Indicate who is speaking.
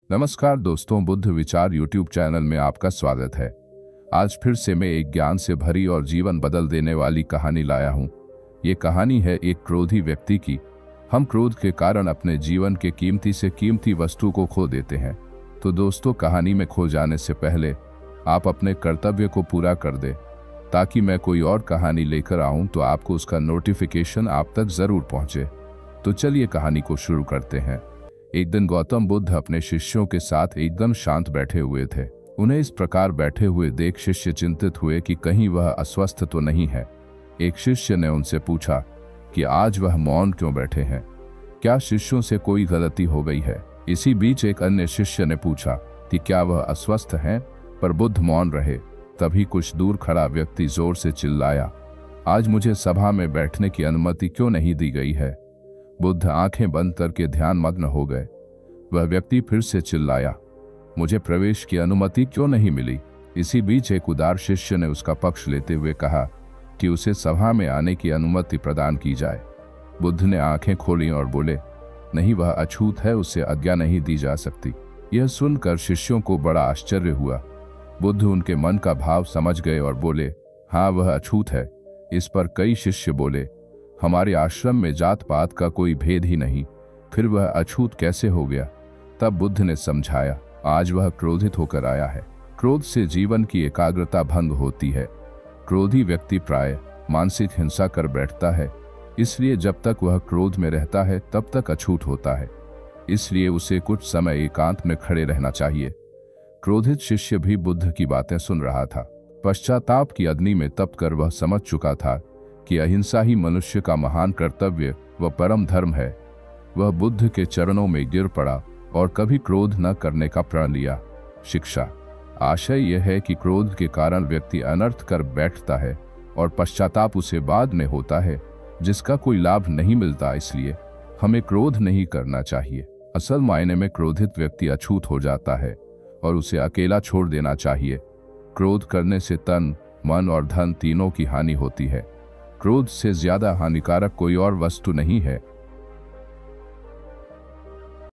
Speaker 1: नमस्कार दोस्तों, बुद्ध विचार यूट्यूब चैनल में आपका स्वागत है। आज फिर से मैं एक ज्ञान से भरी और जीवन बदल देने वाली कहानी लाया हूँ। ये कहानी है एक क्रोधी व्यक्ति की। हम क्रोध के कारण अपने जीवन के कीमती से कीमती वस्तु को खो देते हैं। तो दोस्तों, कहानी में खो जाने से पहले आप अपने कर्तव्य को पूरा कर दे, ताकि मैं कोई और कहानी लेकर आऊँ तो आपको उसका नोटिफिकेशन आप तक जरूर पहुँचे। तो चलिए कहानी को शुरू करते हैं। एक दिन गौतम बुद्ध अपने शिष्यों के साथ एकदम शांत बैठे हुए थे। उन्हें इस प्रकार बैठे हुए देख शिष्य चिंतित हुए कि कहीं वह अस्वस्थ तो नहीं है। एक शिष्य ने उनसे पूछा कि आज वह मौन क्यों बैठे हैं, क्या शिष्यों से कोई गलती हो गई है। इसी बीच एक अन्य शिष्य ने पूछा कि क्या वह अस्वस्थ हैं, पर बुद्ध मौन रहे। तभी कुछ दूर खड़ा व्यक्ति जोर से चिल्लाया, आज मुझे सभा में बैठने की अनुमति क्यों नहीं दी गई है। बुद्ध आंखें बंद करके ध्यान मग्न हो गए। वह व्यक्ति फिर से चिल्लाया, मुझे प्रवेश की अनुमति क्यों नहीं मिली। इसी बीच एक उदार शिष्य ने उसका पक्ष लेते हुए कहा कि उसे सभा में आने की अनुमति प्रदान की जाए। बुद्ध ने आंखें खोली और बोले, नहीं, वह अछूत है, उसे आज्ञा नहीं दी जा सकती। यह सुनकर शिष्यों को बड़ा आश्चर्य हुआ। बुद्ध उनके मन का भाव समझ गए और बोले, हाँ, वह अछूत है। इस पर कई शिष्य बोले, हमारे आश्रम में जात पात का कोई भेद ही नहीं, फिर वह अछूत कैसे हो गया। तब बुद्ध ने समझाया, आज वह क्रोधित होकर आया है। क्रोध से जीवन की एकाग्रता भंग होती है। क्रोधी व्यक्ति प्राय मानसिक हिंसा कर बैठता है, इसलिए जब तक वह क्रोध में रहता है तब तक अछूत होता है। इसलिए उसे कुछ समय एकांत में खड़े रहना चाहिए। क्रोधित शिष्य भी बुद्ध की बातें सुन रहा था। पश्चाताप की अग्नि में तप कर वह समझ चुका था कि अहिंसा ही मनुष्य का महान कर्तव्य व परम धर्म है। वह बुद्ध के चरणों में गिर पड़ा और कभी क्रोध न करने का प्रण लिया। शिक्षा आशय यह है कि क्रोध के कारण व्यक्ति अनर्थ कर बैठता है और पश्चाताप उसे बाद में होता है, जिसका कोई लाभ नहीं मिलता। इसलिए हमें क्रोध नहीं करना चाहिए। असल मायने में क्रोधित व्यक्ति अछूत हो जाता है और उसे अकेला छोड़ देना चाहिए। क्रोध करने से तन, मन और धन तीनों की हानि होती है। क्रोध से ज्यादा हानिकारक कोई और वस्तु नहीं है।